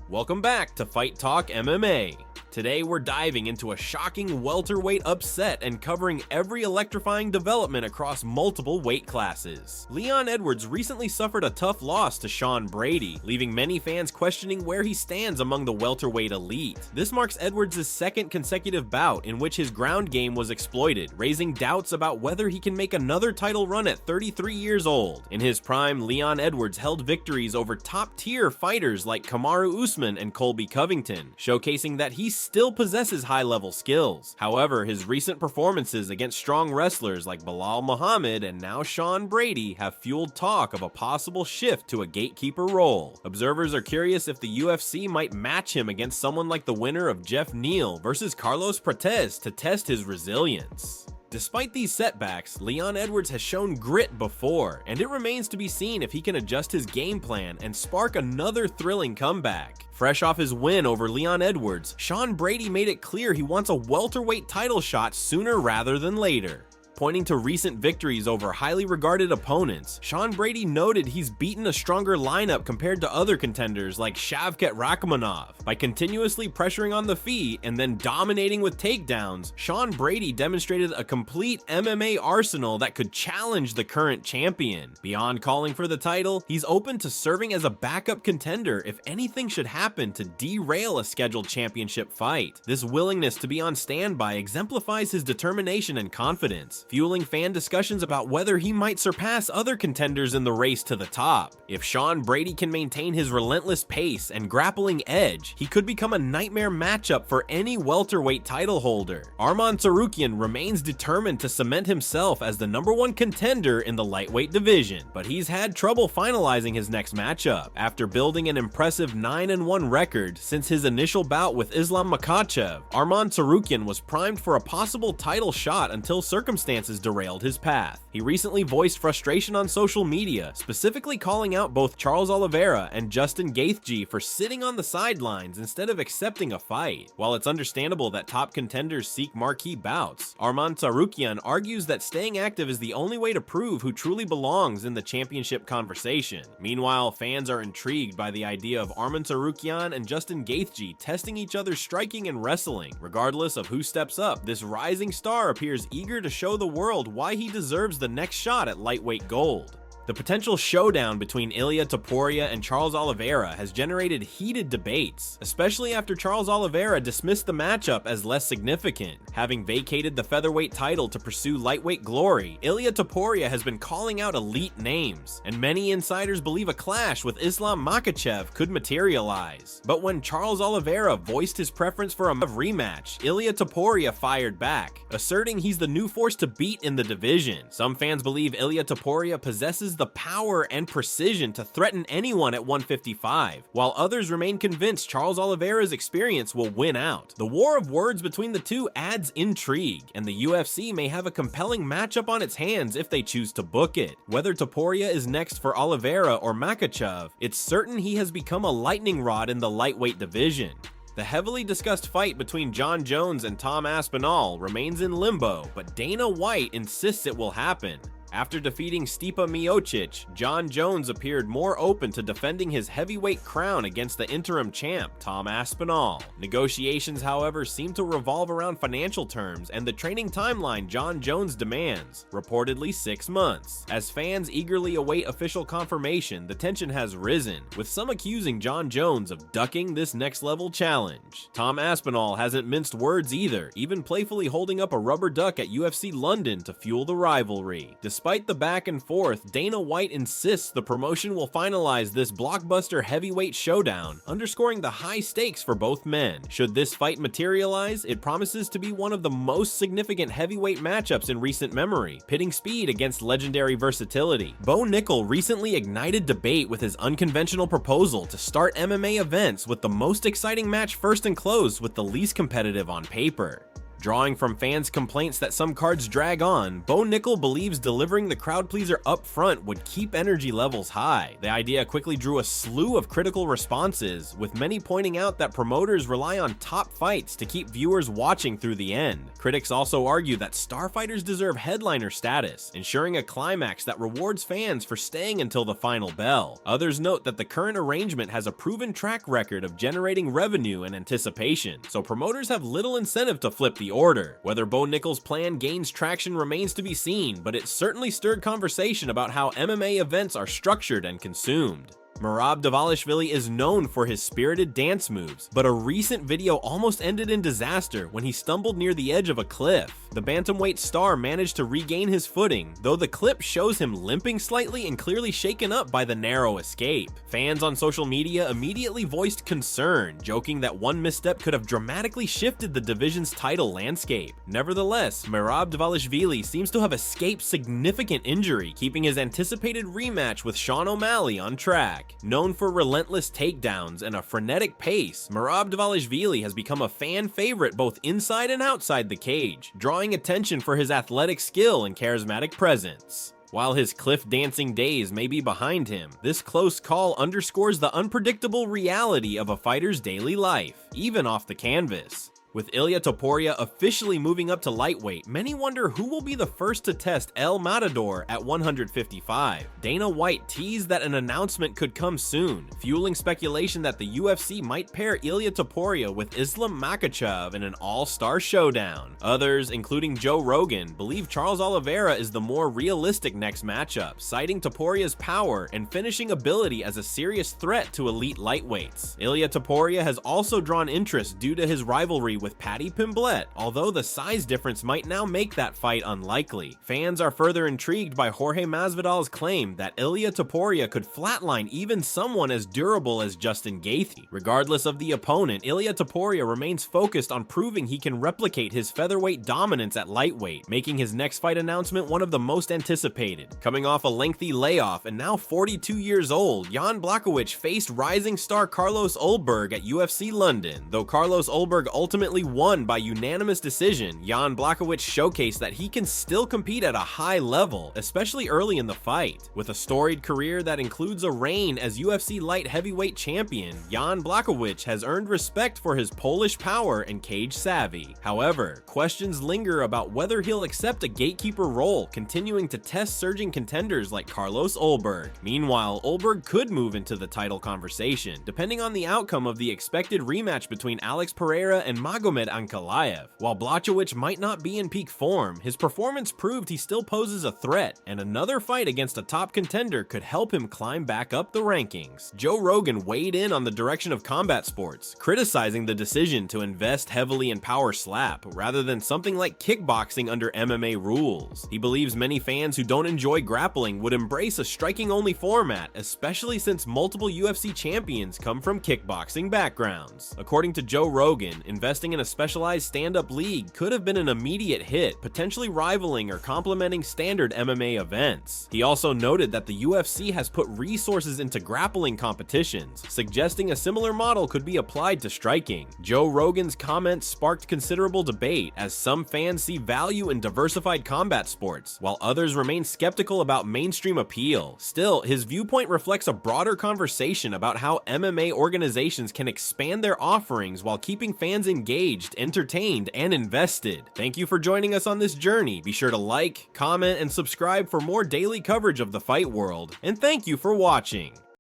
Welcome back to Fight Talk MMA. Today we're diving into a shocking welterweight upset and covering every electrifying development across multiple weight classes. Leon Edwards recently suffered a tough loss to Sean Brady, leaving many fans questioning where he stands among the welterweight elite. This marks Edwards' second consecutive bout in which his ground game was exploited, raising doubts about whether he can make another title run at 33 years old. In his prime, Leon Edwards held victories over top-tier fighters like Kamaru Usman and Colby Covington, showcasing that he still possesses high-level skills. However, his recent performances against strong wrestlers like Belal Muhammad and now Sean Brady have fueled talk of a possible shift to a gatekeeper role. Observers are curious if the UFC might match him against someone like the winner of Jeff Neal versus Carlos Prates to test his resilience. Despite these setbacks, Leon Edwards has shown grit before, and it remains to be seen if he can adjust his game plan and spark another thrilling comeback. Fresh off his win over Leon Edwards, Sean Brady made it clear he wants a welterweight title shot sooner rather than later. Pointing to recent victories over highly regarded opponents, Sean Brady noted he's beaten a stronger lineup compared to other contenders like Shavkat Rakhmonov. By continuously pressuring on the feet and then dominating with takedowns, Sean Brady demonstrated a complete MMA arsenal that could challenge the current champion. Beyond calling for the title, he's open to serving as a backup contender if anything should happen to derail a scheduled championship fight. This willingness to be on standby exemplifies his determination and confidence, fueling fan discussions about whether he might surpass other contenders in the race to the top. If Sean Brady can maintain his relentless pace and grappling edge, he could become a nightmare matchup for any welterweight title holder. Arman Tsarukyan remains determined to cement himself as the #1 contender in the lightweight division, but he's had trouble finalizing his next matchup. After building an impressive 9-1 record since his initial bout with Islam Makhachev, Arman Tsarukyan was primed for a possible title shot until circumstances derailed his path. He recently voiced frustration on social media, specifically calling out both Charles Oliveira and Justin Gaethje for sitting on the sidelines instead of accepting a fight. While it's understandable that top contenders seek marquee bouts, Arman Tsarukyan argues that staying active is the only way to prove who truly belongs in the championship conversation. Meanwhile, fans are intrigued by the idea of Arman Tsarukyan and Justin Gaethje testing each other's striking and wrestling. Regardless of who steps up, this rising star appears eager to show the world why he deserves the next shot at lightweight gold. The potential showdown between Ilia Topuria and Charles Oliveira has generated heated debates, especially after Charles Oliveira dismissed the matchup as less significant. Having vacated the featherweight title to pursue lightweight glory, Ilia Topuria has been calling out elite names, and many insiders believe a clash with Islam Makhachev could materialize. But when Charles Oliveira voiced his preference for a rematch, Ilia Topuria fired back, asserting he's the new force to beat in the division. Some fans believe Ilia Topuria possesses the power and precision to threaten anyone at 155, while others remain convinced Charles Oliveira's experience will win out. The war of words between the two adds intrigue, and the UFC may have a compelling matchup on its hands if they choose to book it. Whether Topuria is next for Oliveira or Makhachev, it's certain he has become a lightning rod in the lightweight division. The heavily discussed fight between Jon Jones and Tom Aspinall remains in limbo, but Dana White insists it will happen. After defeating Stipe Miocic, Jon Jones appeared more open to defending his heavyweight crown against the interim champ, Tom Aspinall. Negotiations, however, seem to revolve around financial terms and the training timeline Jon Jones demands, reportedly 6 months. As fans eagerly await official confirmation, the tension has risen, with some accusing Jon Jones of ducking this next-level challenge. Tom Aspinall hasn't minced words either, even playfully holding up a rubber duck at UFC London to fuel the rivalry. Despite the back and forth, Dana White insists the promotion will finalize this blockbuster heavyweight showdown, underscoring the high stakes for both men. Should this fight materialize, it promises to be one of the most significant heavyweight matchups in recent memory, pitting speed against legendary versatility. Bo Nickel recently ignited debate with his unconventional proposal to start MMA events with the most exciting match first and close with the least competitive on paper. Drawing from fans' complaints that some cards drag on, Bo Nickel believes delivering the crowd pleaser up front would keep energy levels high. The idea quickly drew a slew of critical responses, with many pointing out that promoters rely on top fights to keep viewers watching through the end. Critics also argue that star fighters deserve headliner status, ensuring a climax that rewards fans for staying until the final bell. Others note that the current arrangement has a proven track record of generating revenue and anticipation, so promoters have little incentive to flip the order. Whether Bo Nickel's plan gains traction remains to be seen, but it certainly stirred conversation about how MMA events are structured and consumed. Merab Dvalishvili is known for his spirited dance moves, but a recent video almost ended in disaster when he stumbled near the edge of a cliff. The bantamweight star managed to regain his footing, though the clip shows him limping slightly and clearly shaken up by the narrow escape. Fans on social media immediately voiced concern, joking that one misstep could have dramatically shifted the division's title landscape. Nevertheless, Merab Dvalishvili seems to have escaped significant injury, keeping his anticipated rematch with Sean O'Malley on track. Known for relentless takedowns and a frenetic pace, Merab Dvalishvili has become a fan favorite both inside and outside the cage, drawing attention for his athletic skill and charismatic presence. While his cliff dancing days may be behind him, this close call underscores the unpredictable reality of a fighter's daily life, even off the canvas. With Ilia Topuria officially moving up to lightweight, many wonder who will be the first to test El Matador at 155. Dana White teased that an announcement could come soon, fueling speculation that the UFC might pair Ilia Topuria with Islam Makhachev in an all-star showdown. Others, including Joe Rogan, believe Charles Oliveira is the more realistic next matchup, citing Topuria's power and finishing ability as a serious threat to elite lightweights. Ilia Topuria has also drawn interest due to his rivalry with Paddy Pimblett, although the size difference might now make that fight unlikely. Fans are further intrigued by Jorge Masvidal's claim that Ilia Topuria could flatline even someone as durable as Justin Gaethje. Regardless of the opponent, Ilia Topuria remains focused on proving he can replicate his featherweight dominance at lightweight, making his next fight announcement one of the most anticipated. Coming off a lengthy layoff and now 42 years old, Jan Blachowicz faced rising star Carlos Ulberg at UFC London. Though Carlos Ulberg ultimately won by unanimous decision, Jan Blachowicz showcased that he can still compete at a high level, especially early in the fight. With a storied career that includes a reign as UFC light heavyweight champion, Jan Blachowicz has earned respect for his Polish power and cage savvy. However, questions linger about whether he'll accept a gatekeeper role, continuing to test surging contenders like Carlos Ulberg. Meanwhile, Ulberg could move into the title conversation, depending on the outcome of the expected rematch between Alex Pereira and Magomed Ankalaev. While Blachowicz might not be in peak form, his performance proved he still poses a threat, and another fight against a top contender could help him climb back up the rankings. Joe Rogan weighed in on the direction of combat sports, criticizing the decision to invest heavily in power slap rather than something like kickboxing under MMA rules. He believes many fans who don't enjoy grappling would embrace a striking-only format, especially since multiple UFC champions come from kickboxing backgrounds. According to Joe Rogan, investing in a specialized stand-up league could have been an immediate hit, potentially rivaling or complementing standard MMA events. He also noted that the UFC has put resources into grappling competitions, suggesting a similar model could be applied to striking. Joe Rogan's comments sparked considerable debate, as some fans see value in diversified combat sports, while others remain skeptical about mainstream appeal. Still, his viewpoint reflects a broader conversation about how MMA organizations can expand their offerings while keeping fans engaged, entertained, and invested. Thank you for joining us on this journey. Be sure to like, comment, and subscribe for more daily coverage of the fight world, and thank you for watching.